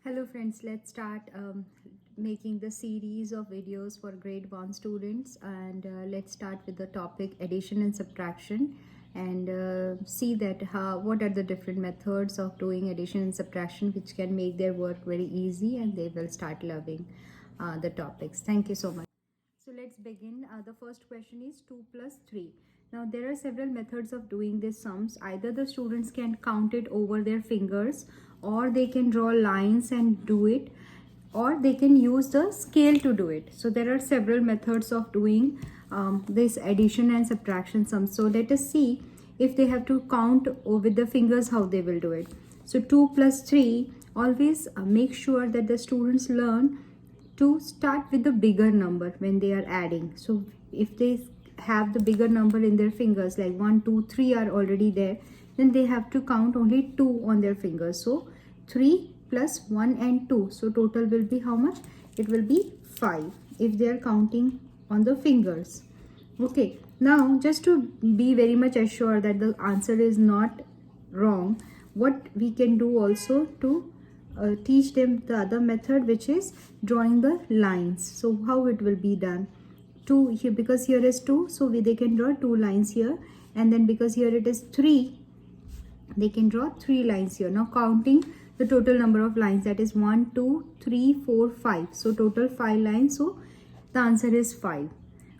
Hello friends, let's start making the series of videos for grade 1 students, and let's start with the topic addition and subtraction, and see that what are the different methods of doing addition and subtraction which can make their work very easy and they will start loving the topics. Thank you so much. So let's begin. The first question is 2 plus 3. Now there are several methods of doing these sums. Either the students can count it over their fingers, or they can draw lines and do it, or they can use the scale to do it. So there are several methods of doing this addition and subtraction sums. So let us see if they have to count with the fingers how they will do it. So 2 plus 3, always make sure that the students learn to start with the bigger number when they are adding. So if they have the bigger number in their fingers, like 1 2 3 are already there, then they have to count only 2 on their fingers. So 3 plus 1 and 2, so total will be how much? It will be 5 if they are counting on the fingers. Okay, now just to be very much assured that the answer is not wrong, what we can do also to teach them the other method, which is drawing the lines. So how it will be done? 2 here, because here is 2, so they can draw 2 lines here, and then because here it is 3, they can draw 3 lines here. Now counting the total number of lines, that is 1 2 3 4 5, so total 5 lines, so the answer is 5.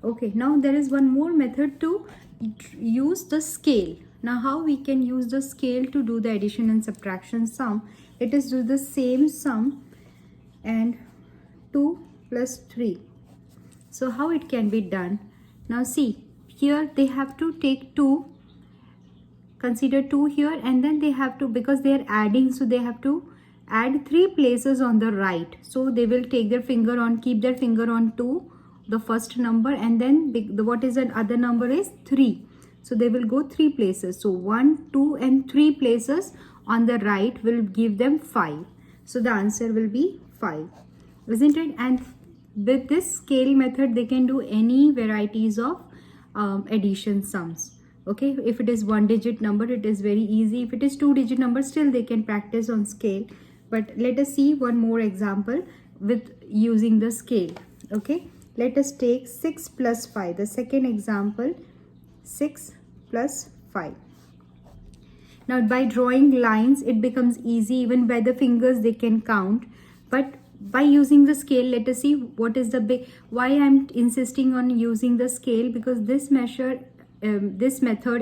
Okay, now there is one more method to use the scale. Now how we can use the scale to do the addition and subtraction sum? It is do the same sum and 2 plus 3. So how it can be done? Now see, here they have to take 2, consider 2 here, and then they have to, because they are adding, so they have to add 3 places on the right. So they will take their finger on, keep their finger on 2, the first number, and then what is that other number is 3. So they will go 3 places. So 1 2 and 3 places on the right will give them 5. So the answer will be 5, isn't it? And with this scale method they can do any varieties of addition sums. Okay, if it is 1-digit number, it is very easy. If it is 2-digit number, still they can practice on scale. But let us see one more example with using the scale. Okay, let us take 6 plus 5, the second example. 6 plus 5. Now by drawing lines it becomes easy, even by the fingers they can count, but by using the scale, let us see what is the big, why I'm insisting on using the scale, because this method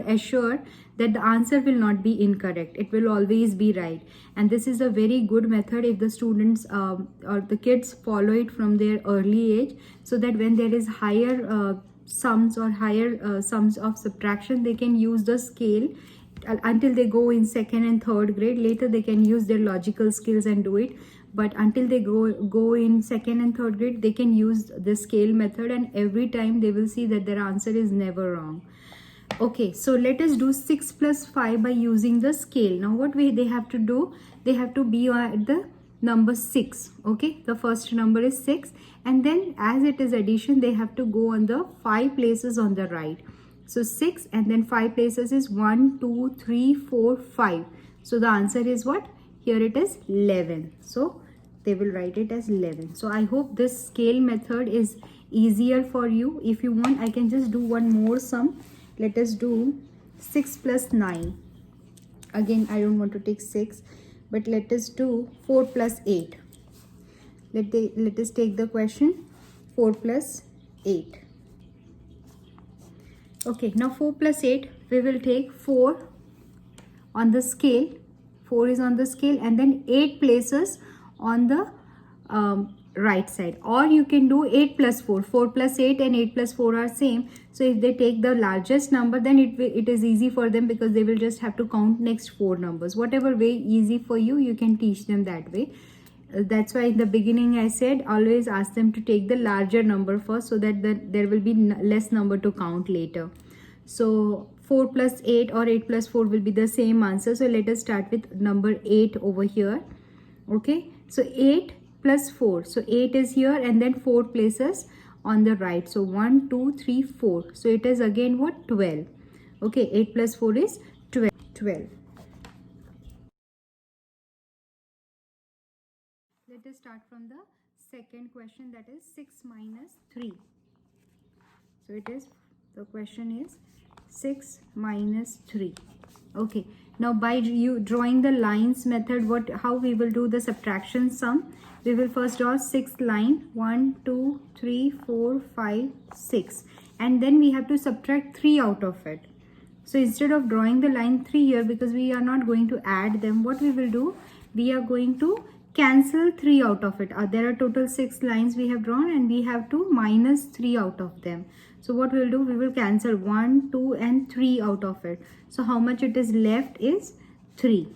assure that the answer will not be incorrect, it will always be right. And this is a very good method if the students or the kids follow it from their early age, so that when there is higher sums or higher sums of subtraction, they can use the scale until they go in second and third grade. Later they can use their logical skills and do it, but until they go in second and third grade, they can use the scale method, and every time they will see that their answer is never wrong. Okay, so let us do 6 plus 5 by using the scale. Now what they have to do, they have to be at the number 6. Okay, the first number is 6, and then as it is addition, they have to go on the 5 places on the right. So 6 and then 5 places is 1 2 3 4 5. So the answer is what? Here it is 11. So they will write it as 11. So I hope this scale method is easier for you. If you want, I can just do one more sum. Let us do 6 plus 9. Again, I don't want to take 6, but let us do 4 plus 8. Let us take the question 4 plus 8. Okay, now 4 plus 8, we will take 4 on the scale. 4 is on the scale, and then 8 places on the right side. Or you can do 8 plus 4. 4 plus 8 and 8 plus 4 are same. So if they take the largest number, then it is easy for them, because they will just have to count next 4 numbers. Whatever way easy for you, you can teach them that way. That's why in the beginning I said always ask them to take the larger number first, so that there will be less number to count later. So 4 plus 8 or 8 plus 4 will be the same answer. So let us start with number 8 over here. Okay, so 8 plus 4, so 8 is here, and then 4 places on the right. So 1 2 3 4, so it is again what? 12. Okay, 8 plus 4 is 12. Let us start from the second question, that is 6 minus 3. So it is, the question is 6 minus 3. Okay, now by you drawing the lines method, how we will do the subtraction sum? We will first draw 6th line, 1 2 3 4 5 6, and then we have to subtract 3 out of it. So instead of drawing the line 3 here, because we are not going to add them, what we will do, we are going to cancel 3 out of it. There are total 6 lines we have drawn, and we have to minus 3 out of them. So what we will do, we will cancel 1 2 and 3 out of it. So how much it is left is 3.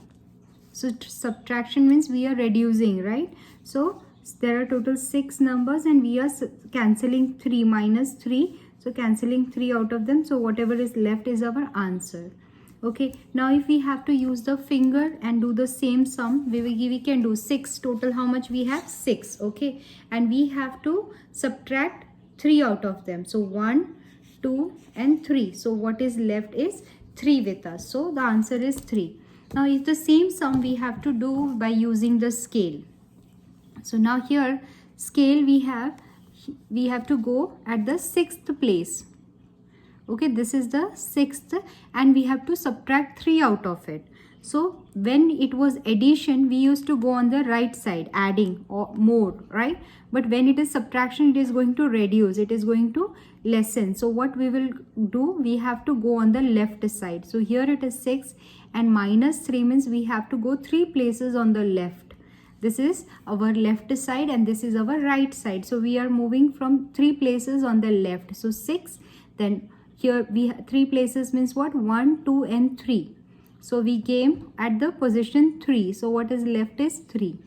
So subtraction means we are reducing, right? So there are total 6 numbers, and we are cancelling 3, minus 3. So cancelling 3 out of them, so whatever is left is our answer. Okay, now if we have to use the finger and do the same sum, we can do 6 total. How much we have? 6. Okay, and we have to subtract 3 out of them. So 1 2 and 3. So what is left is 3 with us. So the answer is 3. Now it's the same sum we have to do by using the scale. So now here scale we have to go at the 6th place. Okay, this is the 6th, and we have to subtract 3 out of it. So when it was addition, we used to go on the right side, adding or more, right? But when it is subtraction, it is going to reduce, it is going to lessen. So what we will do, we have to go on the left side. So here it is 6, and minus 3 means we have to go 3 places on the left. This is our left side, and this is our right side. So we are moving from 3 places on the left. So 6, then here we have 3 places means what? 1 2 and 3. So we came at the position 3. So what is left is 3.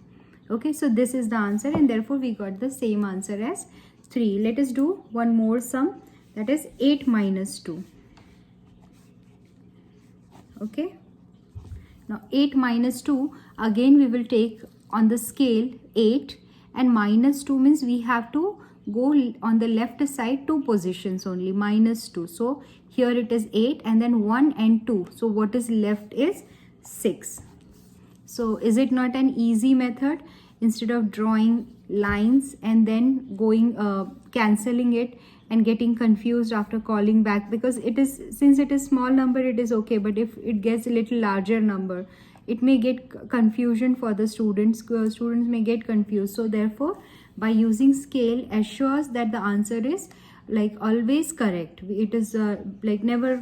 Okay, so this is the answer, and therefore we got the same answer as 3. Let us do one more sum, that is 8 minus 2. Okay, now 8 minus 2, again we will take on the scale 8, and minus 2 means we have to go on the left side 2 positions only, minus 2. So here it is 8, and then 1 and 2. So what is left is 6. So is it not an easy method? Instead of drawing lines and then going cancelling it and getting confused after calling back, because it is, since it is small number, it is okay, but if it gets a little larger number, it may get confusion for the students. Students may get confused. So therefore by using scale assures that the answer is like always correct. It is like never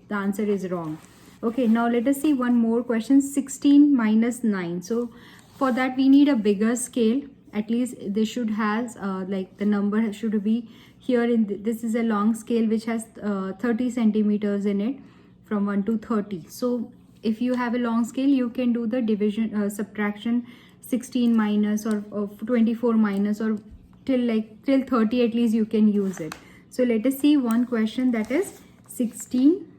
the answer is wrong. Okay, now let us see one more question, 16 minus 9. So for that we need a bigger scale. At least this should has like the number should be here in this is a long scale which has 30 centimeters in it, from 1 to 30. So if you have a long scale, you can do the division subtraction 16 minus or 24 minus, or till 30 at least you can use it. So let us see one question, that is 16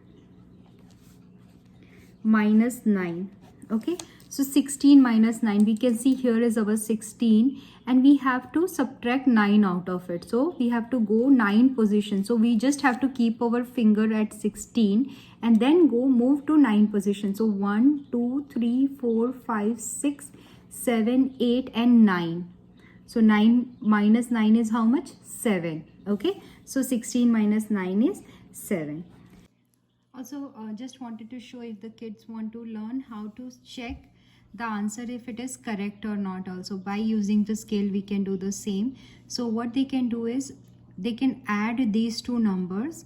minus 9. Okay, so 16 minus 9, we can see here is our 16, and we have to subtract 9 out of it. So we have to go 9 positions. So we just have to keep our finger at 16 and then go move to 9 positions. So 1 2 3 4 5 6 7 8 and 9. So 9 minus 9 is how much? 7. Okay, so 16 minus 9 is 7. Also just wanted to show, if the kids want to learn how to check the answer if it is correct or not, also by using the scale we can do the same. So what they can do is they can add these two numbers.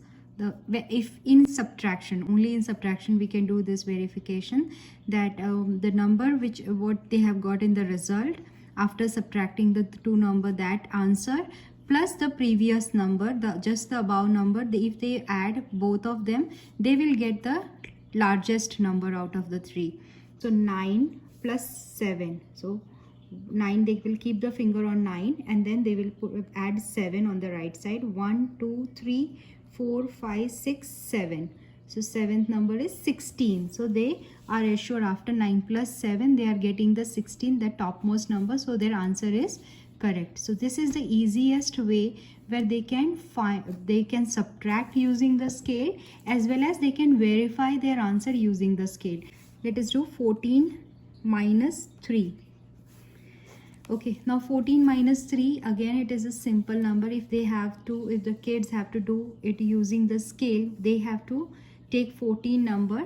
If in subtraction, only in subtraction we can do this verification, that the number what they have got in the result after subtracting the two number, that answer plus the previous number, just the above number, if they add both of them, they will get the largest number out of the three. So 9 plus 7. So 9, they will keep the finger on 9, and then they will add 7 on the right side. 1 2 3 4 5 6 7. So 7th number is 16. So they are assured after 9 plus 7 they are getting the 16, the topmost number. So their answer is correct. So this is the easiest way where they can subtract using the scale, as well as they can verify their answer using the scale. Let us do 14 minus 3. Okay, now 14 minus 3, again it is a simple number. If the kids have to do it using the scale, they have to take 14 number,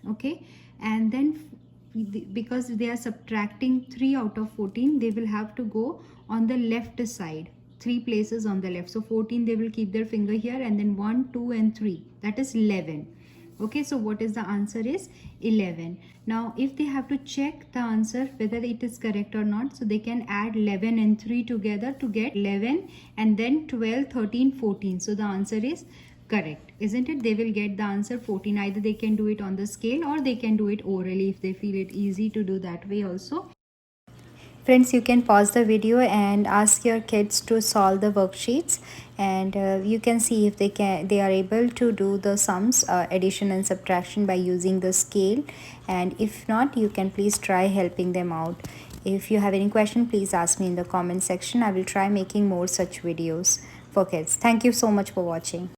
okay, and then because they are subtracting 3 out of 14, they will have to go on the left side, 3 places on the left. So 14, they will keep their finger here, and then 1, 2 and 3, that is 11. Okay, so what is the answer is 11. Now if they have to check the answer whether it is correct or not, so they can add 11 and 3 together to get 11, and then 12, 13, 14. So the answer is correct, isn't it? They will get the answer 14. Either they can do it on the scale or they can do it orally if they feel it easy to do that way also. Friends, you can pause the video and ask your kids to solve the worksheets, and you can see if they are able to do the sums, addition and subtraction by using the scale, and if not, you can please try helping them out. If you have any question, please ask me in the comment section. I will try making more such videos for kids. Thank you so much for watching.